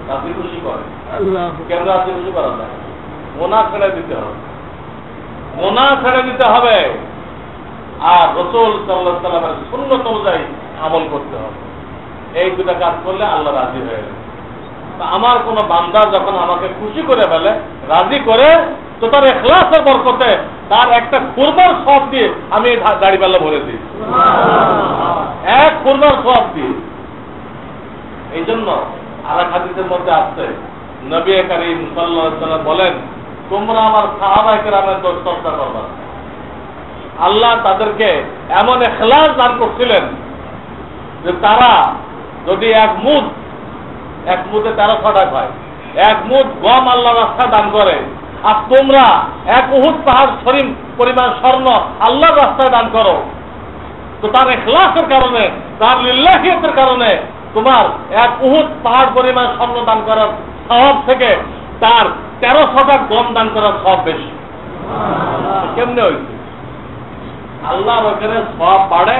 রাজি খুশি করে, কেন রাজি খুশি করা যায়? গোনাহ ছেড়ে দিতে হবে, গোনাহ ছেড়ে দিতে হবে, আর রাসূল সাল্লাল্লাহু আলাইহি ওয়াসাল্লামের সুন্নাত অনুযায়ী আমল করতে হবে। এই দুটো কাজ করলে আল্লাহ রাজি হয়ে যাবে। আমার কোন বান্দা যখন আমাকে খুশি করে ফেলে, রাজি করে, তো তার ইখলাসের বরকতে তার একটা কুরবান সওয়াব দিয়ে আমি দাড়িপাল্লা ভরে দিই, এক কুরবান সওয়াব দিয়ে। এই জন্য আরেক হাদিসের মধ্যে আসছে, নবী করিম সাল্লাল্লাহু আলাইহি ওয়াসাল্লাম বলেন, তোমরা আমার সাহাবায়ে কেরামের চর্চা করবা। আল্লাহ তাদেরকে এমন ইখলাস দান করছিলেন যে তারা যদি এক মুদে 1300 টাকা হয়, এক মুদ গম আল্লাহ রাস্তায় দান করে, আর তোমরা এক উহুদ পাহাড় পরিমাণ স্বর্ণ আল্লাহর রাস্তায় দান করো, তো তার ইখলাসের কারণে, তার লিল্লাহিয়তের কারণে তোমার এক উহুদ পাহাড় পরিমাণ স্বর্ণ দান করার সওয়াব থেকে তার 1300 টাকা গম দান করার সওয়াব বেশি। কেমনে হয়েছে? আল্লাহর ওখানে সওয়াব বাড়ে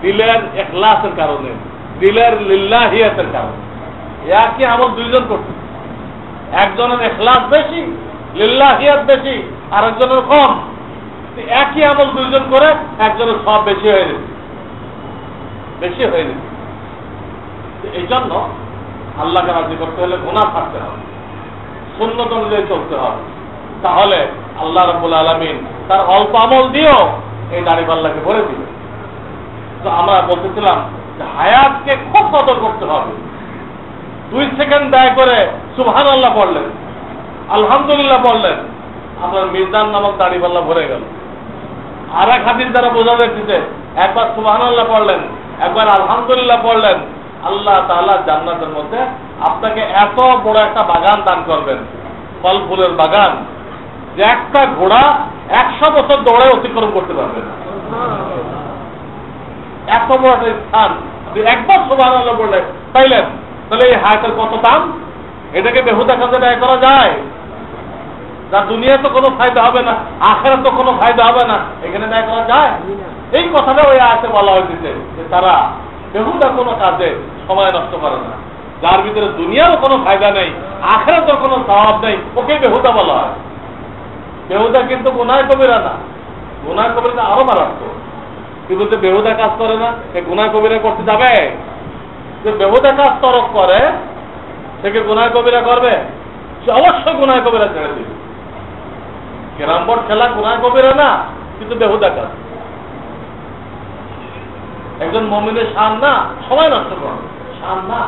দিলের ইখলাসের কারণে, দিলের লিল্লাহিয়তের কারণে। একই আমল দুইজন করছে, একজনের ইখলাস বেশি, লিল্লাহিয়ত বেশি, আর একজনের কম। একই আমল দুইজন করে, একজনের সওয়াব বেশি হয়ে যাবে, বেশি হয়ে যাবে। এই জন্য আল্লাহকে রাজি করতে হলে গুনাহ ছাড়তে হবে, সুন্নাত অনুযায়ী চলতে হবে, তাহলে আল্লাহ রাব্বুল আলামিন তার অল্প আমল দিয়েও এই দাড়িপাল্লাকে ভরে দিবে। তো আমরা বলতেছিলাম যে হায়াতকে খুব কদর করতে হবে। 2 সেকেন্ড ব্যয় করে সুবহানাল্লাহ পড়লেন, আলহামদুলিল্লাহ পড়লেন, আপনার মিজান নামক দাড়িপাল্লা ভরে গেল। আর এক হাদিস দ্বারা বোঝা যাচ্ছে, একবার সুবহানাল্লাহ পড়লেন, একবার আলহামদুলিল্লাহ পড়লেন, আল্লাহ তাআলা জান্নাতের মধ্যে আপনাকে এত বড় একটা বাগান দান করবেন, ফল ফুলের বাগান, যে একটা ঘোড়া 100 বছর দৌড়ে অতিক্রম করতে পারবে না। এত বড় একটা স্থান, একবার সুবহানাল্লাহ বললেন, পাইলেন। তাহলে এই হায়াতের কত দাম? এটাকে বেহুদা কাজে ব্যয় করা যায়? যার দুনিয়ায় তো কোনো ফায়দা হবে না, আখিরাতে তো কোনো ফায়দা হবে না, এখানে ব্যয় করা যায়? এই কথাটা ওই আয়াতে বলা হয়েছে যে তারা বেহুদা কোনো কাজে সময় নষ্ট করে না, যার ভিতরে দুনিয়ারও কোনো ফায়দা নেই, আখিরাতের কোনো সওয়াব নেই, ওকে বেহুদা বলা হয়। বেহুদা কিন্তু গুনাহ কবিরা না, গুনাহ কবিরা আরো মারাত্মক। কিন্তু যে বেহুদা কাজ করে না, সে গুনাহ কবিরা করতে যাবে? যে বেহুদা কাজ তরক করে, সে কি গুনাহ কবিরা করবে? সে অবশ্যই গুনাহ কবিরা ছেড়ে দিবে। ক্যারাম বোর্ড খেলা গুনাহ কবিরা না, কিন্তু বেহুদা কাজ। একজন মুমিনের শান না সময় নষ্ট করে, শান না।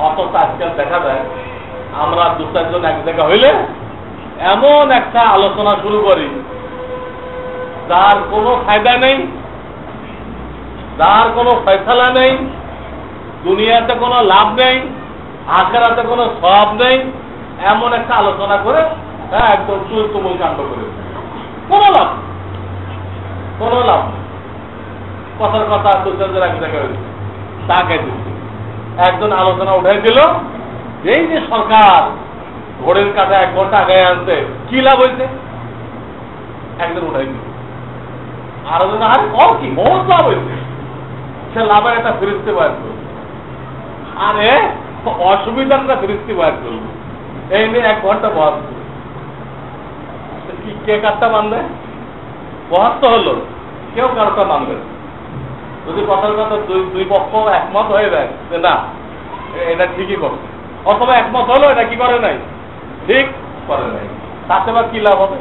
অত আজকাল দেখা যায় আমরা 2-4 জন এক জায়গা হইলে এমন একটা আলোচনা শুরু করি যার কোনো ফায়দা নেই, যার কোনো ফয়সালা নেই, দুনিয়াতে কোনো লাভ নেই, আখিরাতে কোনো সওয়াব নেই, এমন একটা আলোচনা করে একদম তুমুল কাণ্ড করে কোন লাভ কথার কথা দুর্যোগের এক জায়গায় হয়েছে তাকে দিচ্ছে একজন আলোচনা উঠাই দিল এই যে সরকার ঘোড়ের কাছে 1 ঘন্টা আগে আনছে কি লাভ হয়েছে একজন উঠাই দিল আরো জন আর কি বহুত লাভ হয়েছে সে লাভের একটা ফিরিস্তি বাইর করবে আরে অসুবিধাটা ফিরিস্তি বাইর করবে এই নিয়ে 1 ঘন্টা বহাত কি কে কারটা মানবে বহাত তো হলো কেউ কারোটা মানবে যদি কথার কথা দুই পক্ষ একমত হয়ে যায় যে না এটা ঠিকই করছে অথবা একমত হলো এটা কি করে নাই ঠিক করে নাই তাতে বা কি লাভ হবে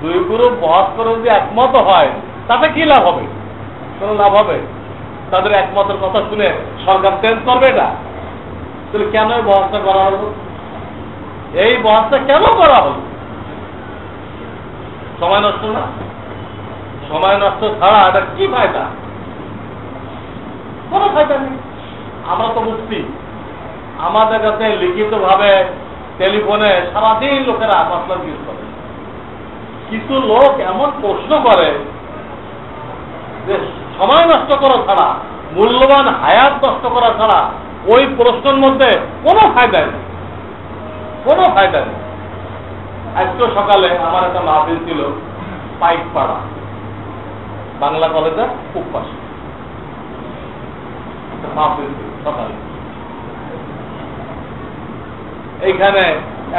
দুই গ্রুপ বহাত করে যদি একমত হয় তাতে কি লাভ হবে কোন লাভ হবে তাদের একমতের কথা শুনে সরকার চেঞ্জ করবে এটা তাহলে কেন এই বহাতটা করা হলো এই বহাতটা কেন করা হলো সময় নষ্ট না সময় নষ্ট ছাড়া এটা কি ফায়দা কোনো ফায়দা নেই আমরা তো মুক্তি আমাদের কাছে লিখিত ভাবে টেলিফোনে সারাদিন লোকেরা মাসলা ইউজ করে কিছু লোক এমন প্রশ্ন করে যে সময় নষ্ট করা ছাড়া মূল্যবান হায়াত নষ্ট করা ছাড়া ওই প্রশ্নের মধ্যে কোনো ফায়দা নেই আজকে সকালে আমার একটা মাহফিল ছিল পাইকপাড়া বাংলা কলেজের খুব পাশে মাহফিল ছিল সকালে এইখানে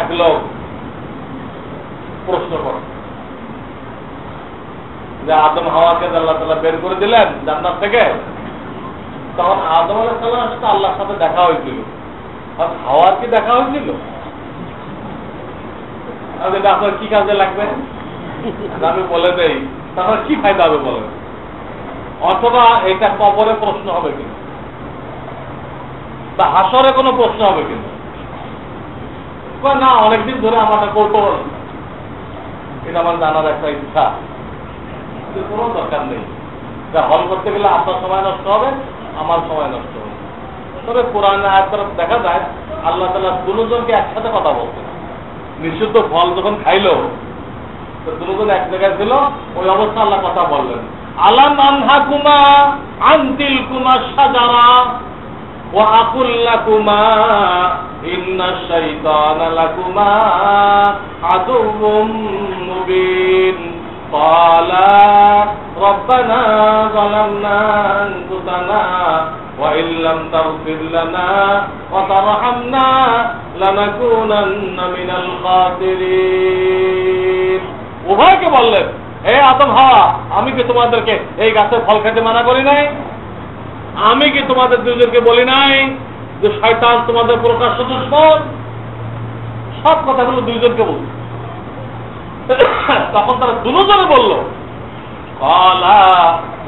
এক লোক প্রশ্ন করে যে আদম হাওয়াকে আল্লাহ তাআলা বের করে দিলেন জান্নাত থেকে তখন আদম আলাইহিস সালামের সাথে আল্লাহর সাথে দেখা হয়েছিল আর হাওয়ার কি দেখা হয়েছিল এটা আপনার কি কাজে লাগবে আমি বলে দেই তাহলে কি ফায়দা হবে বলেন অথবা এটা কবরে প্রশ্ন হবে কিনা বা হাসরে কোনো প্রশ্ন হবে কিনা না অনেকদিন ধরে আমাদের কৌতূহল এটা আমার জানার একটা ইচ্ছা কোনো দরকার নেই যা হল করতে গেলে আপনার সময় নষ্ট হবে আমার সময় নষ্ট হবে তবে কোরআনে আয়াত তরফ দেখা যায় আল্লাহ তাআলা দুজনকে একসাথে কথা বলতেন নিষিদ্ধ ফল যখন খাইলো তো দুজন এক জায়গায় ছিল ওই অবস্থা আল্লাহ কথা বললেন আলাম আনহাকুমা আনতিল কুমা শাজারা ওয়া আকুল লাকুমা ইন্নাশ শাইতানা লাকুমা আদুউম মুবিন ক্বালা রব্বানা যালামনা আনফুসানা ওয়া ইল্লাম তাগফির লানা ওয়া তারহামনা লানাকুনান্না মিনাল খাসিরিন উভয়কে বললেন হে আদম হাওয়া আমি কি তোমাদেরকে এই গাছের ফল খেতে মানা করি নাই আমি কি তোমাদের দুজনকে বলি নাই যে শয়তান তোমাদের প্রকাশ্য দুশমন সব কথাগুলো দুইজনকে বল তখন তারা দুজনে বলল ক্বালা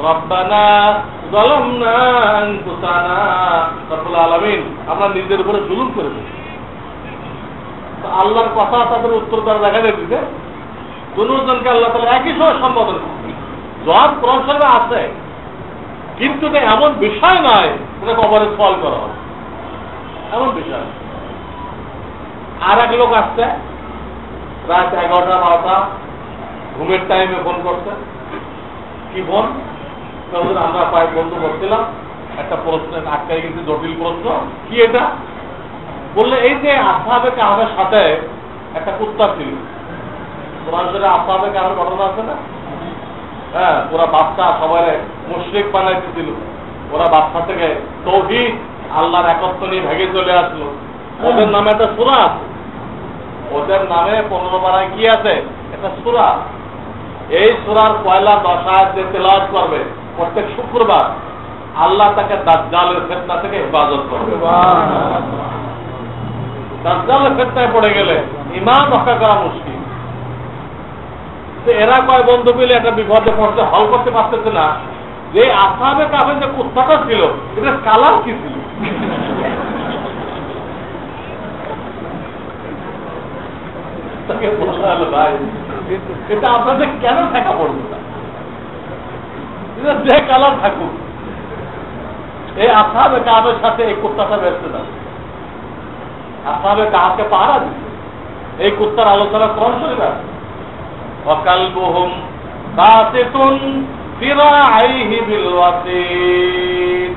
রব্বানা যালামনা আনফুসানা রব্বুল আলামিন আমরা নিজের উপরে জুলুম করেছি আল্লাহর কথা তাদের উত্তর তারা দেখা দিতে দুজনকে আল্লাহ তাআলা একই সময় সম্বোধন করছে জবাব কোরআন আছে কিন্তু এমন বিষয় নয় যেটা কবরে সওয়াল করা হবে এমন বিষয় আর এক লোক আসছে রাত 11টা-12টা ঘুমের টাইমে ফোন করছে কি ফোন আমরা প্রায় বন্ধু করছিলাম একটা প্রশ্ন আটকাই গেছে জটিল প্রশ্ন কি এটা বললে এই যে আসহাবে কাহফের সাথে একটা কুত্তা ছিল কোরআন শরীফে আসহাবে কাহফের ঘটনা আছে না হ্যাঁ ওরা বাচ্চা সবাই মুশরিক বানাইতেছিল ওরা বাচ্চা থেকে তাওহীদ আল্লাহর একত্ব নিয়ে ভেঙে চলে আসলো ওদের নামে একটা সূরা আছে ওদের নামে 15 পারায় কি আছে একটা সূরা এই সূরার পয়লা 10 আয়াত যে তেলাওয়াত করবে প্রত্যেক শুক্রবার আল্লাহ তাকে দাজ্জালের ফিতনা থেকে হেফাজত করবে দাজ্জালের ফিতনায় পড়ে গেলে ঈমান রক্ষা করা মুশকিল এরা কয় বন্ধু মিলে একটা বিপদে পড়তে হল করতে পারতেছে না যে আসহাবে কাহফের যে কুত্তাটা ছিল এটা কালার কি ছিল ভাই এটা আপনাদের কেন থাকা পড়বে না যে কালার থাকুক এই আসহাবে কাহফের সাথে এই কুত্তাটা বেরতে না আসহাবে কাহাফকে পাহারা দিচ্ছে। এই কুত্তার আলোচনা কোরআন শরীফে আছে। ওয়াকালবুহুম বাসিতুন বিরাইহি বিল ওয়াসিদ।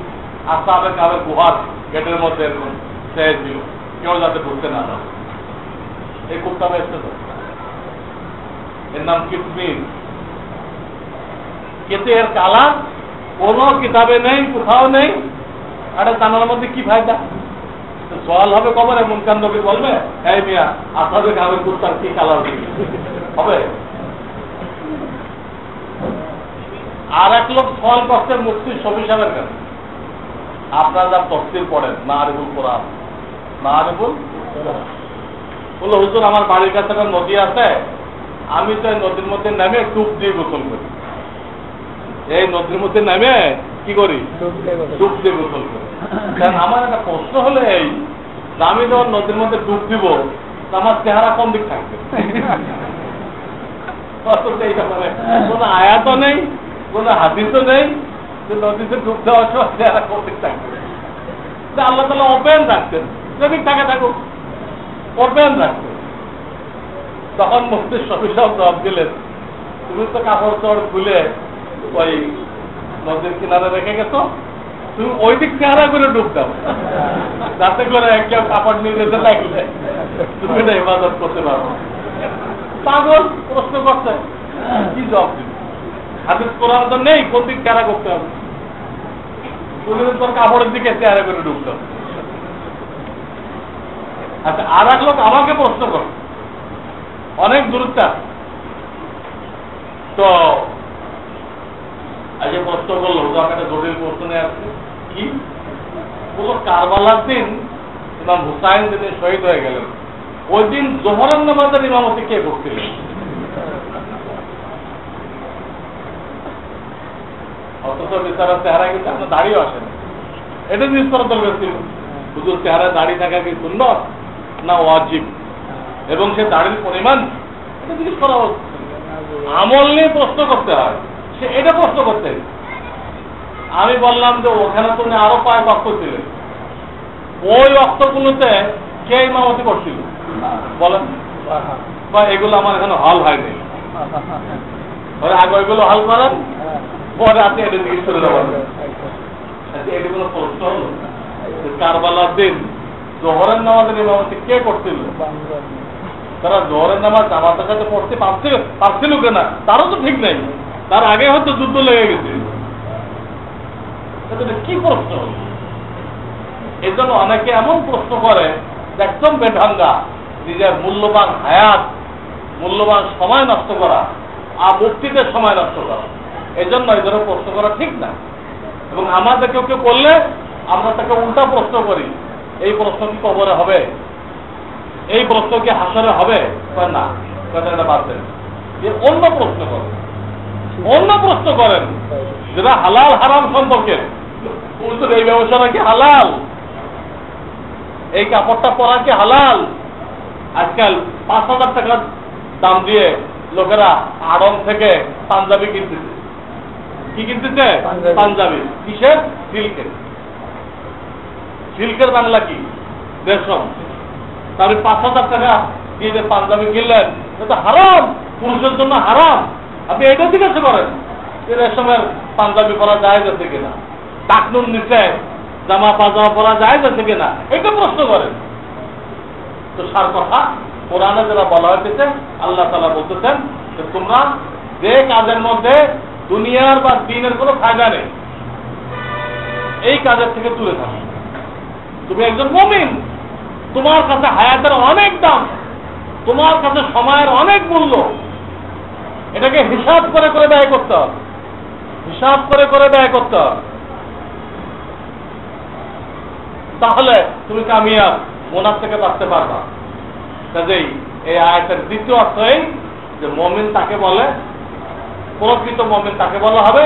আসহাবে কাহাফের গুহার গেটের মধ্যে এরকম ছেড়ে দিল, কেউ যাতে ঢুকতে না পারে। এই কুত্তাটা এসেছে, এর নাম কিতমির। কিন্তু এর কালার কোন কিতাবে নেই, কোথাও নেই। এটা জানার মধ্যে কি ফায়দা? সওয়াল হবে কবরে, মুনকার নবীর বলবে, এই মিয়া আসহাবে কাহাফের কুত্তার কি কালার হবে? আর এক লোক সওয়াল করছে মুফতি শফি সাহেবের কাছে, আপনারা যা তফসির পড়েন মারিফুল কোরআন, মারিফুল বললো, হুজুর আমার বাড়ির কাছে একটা নদী আছে, আমি তো এই নদীর মধ্যে নেমে ডুব দিয়ে গোসল করি। এই নদীর মধ্যে নেমে কি করি? ডুব দিয়ে গোসল করি। কারণ আমার একটা প্রশ্ন হলো এই, আমি যখন নদীর মধ্যে ডুব দিব, আমার চেহারা কোন দিক থাকবে? কোন আয়াতও নেই, কোন হাদিসও নেই যে নদীতে ডুব দেওয়ার সময় চেহারা কোন দিক থাকবে। আল্লাহ তাআলা ওপেন রাখতেন, যদি থাকে থাকুক, ওপেন রাখতেন। তখন মুফতি শফি সাহেব জবাব দিলেন, তুমি তো কাপড় চড় খুলে ওই নদীর কিনারে রেখে গেছো, তুমি ওই দিক চেহারা করে ডুব দাও, যাতে করে কেউ কাপড় নিয়ে যেতে লাগলে তুমি এটা ইবাদত করতে পারো। পাগল প্রশ্ন করছে, কি জবাব দিবে? হাদিস কোরআন তো নেই, কোন দিক চেহারা করতে হবে? তুমি তোর কাপড়ের দিকে চেহারা করে ডুব দাও। আচ্ছা, আর এক লোক আমাকে প্রশ্ন করে, অনেক দূরত্ব তো আজকে প্রশ্ন করলো, একটা জটিল প্রশ্ন নিয়ে আসছে। কি বলো? কারবালার দিন ইমাম হুসাইন যিনি শহীদ হয়ে গেলেন, ওই দিন জোহরের নামাজের ইমামতি কে করছিলেন? অথচ বিচারের চেহারা কিন্তু আপনার দাঁড়িয়ে আসেন, এটা জিনিস করা দরকার ছিল। শুধু চেহারা দাঁড়িয়ে থাকা কি সুন্নত না ওয়াজিব, এবং সে দাড়ির পরিমাণ, এটা জিনিস করা হচ্ছে। আমল নিয়ে প্রশ্ন করতে হয়, সে এটা প্রশ্ন করতে। আমি বললাম যে ওখানে তুমি আরো কয়েক অক্ত ছিলেন, ওই অক্তগুলোতে কে ইমামতি করছিল বলেন? বা এগুলো আমার এখানে হল হয়নি, আগে ওইগুলো হল করেন, পরে আপনি এটা জিজ্ঞেস করে দেবেন। এটা কোনো প্রশ্ন হলো? কারবালার দিন জোহরের নামাজের ইমামতি কে করছিল? তারা জোহরের নামাজ জামাতের সাথে পড়তে পারছিল কিনা তারও তো ঠিক নাই, তার আগে হয়তো যুদ্ধ লেগে গেছে। কি প্রশ্ন? এই জন্য অনেকে এমন প্রশ্ন করে একদম বেঢঙ্গা, নিজের মূল্যবান হায়াত, মূল্যবান সময় নষ্ট করা আর মুক্তিতে সময় নষ্ট করা। এই জন্য এই ধরনের প্রশ্ন করা ঠিক না। এবং আমাদের কেউ কেউ করলে আমরা তাকে উল্টা প্রশ্ন করি, এই প্রশ্ন কি কবরে হবে? এই প্রশ্ন কি হাসরে হবে? না, এটা বাদ দেন। অন্য প্রশ্ন করেন, অন্য প্রশ্ন করেন যেটা হালাল হারাম সম্পর্কে। এই ব্যবসাটা কি হালাল? এই কাপড়টা পরা কি হালাল? আজকাল 5,000 টাকা দাম দিয়ে লোকেরা আড়ং থেকে পাঞ্জাবি কিনতেছে। কি কিনতেছে? পাঞ্জাবি। কিসের? সিল্কের। সিল্কের বাংলা কি? রেশম। তাহলে 5,000 টাকা দিয়ে যে পাঞ্জাবি কিনলেন, এটা হারাম, পুরুষের জন্য হারাম। আপনি এটা জিজ্ঞাসা করেন যে রেশমের পাঞ্জাবি পরা যায় যাচ্ছে কিনা, টাকনুন নিচে জামা পাজামা পরা যায় যাচ্ছে কিনা, এটা প্রশ্ন করেন। তো সার কথা, কোরআনে যারা বলা হয়েছে, আল্লাহ তাআলা বলতেছেন যে তোমরা যে কাজের মধ্যে দুনিয়ার বা দিনের কোনো ফায়দা নেই, এই কাজের থেকে দূরে থাকো। তুমি একজন মুমিন, তোমার কাছে হায়াতের অনেক দাম, তোমার কাছে সময়ের অনেক মূল্য। এটাকে হিসাব করে করে ব্যয় করতে হবে, হিসাব করে করে ব্যয় করতে হবে। তাহলে তুমি কামিয়াব, গুনাহ থেকে বাঁচতে পারবা। কাজেই এই আয়াতের দ্বিতীয় অর্থ এই যে মুমিন তাকে বলে, প্রকৃত মুমিন তাকে বলা হবে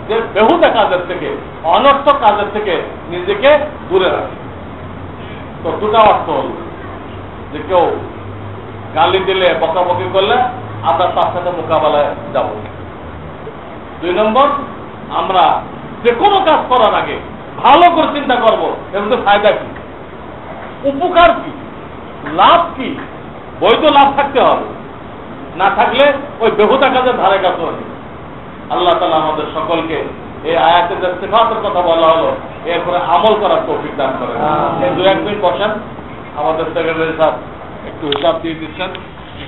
যে বেহুদা কাজের থেকে, অনর্থক কাজের থেকে নিজেকে দূরে রাখে। তো দুটা অর্থ হল যে কেউ গালি দিলে, বকাবকি করলে আমরা তার সাথে মোকাবেলায় যাব। 2 নম্বর, আমরা যে কোনো কাজ করার আগে ভালো করে চিন্তা করবো এর মধ্যে ফায়দা কি, উপকার কি। লাভ কি? বৈধ লাভ থাকতে হবে, না থাকলে ওই বেহুদা কাজের ধারে কাছে নেই। আল্লাহ তাআলা আমাদের সকলকে এই আয়াতের যে সিফাতের কথা বলা হলো এরপরে আমল করার তৌফিক দান করেন। এই 2-1 মিনিট বসেন, আমাদের সেক্রেটারি সাহেব একটু হিসাব দিয়ে দিচ্ছেন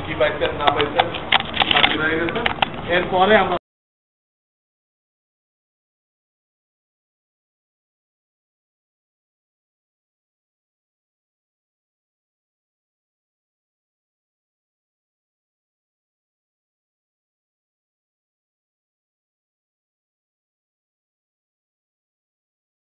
কি পাইছেন না পাইছেন, এরপরে আমরা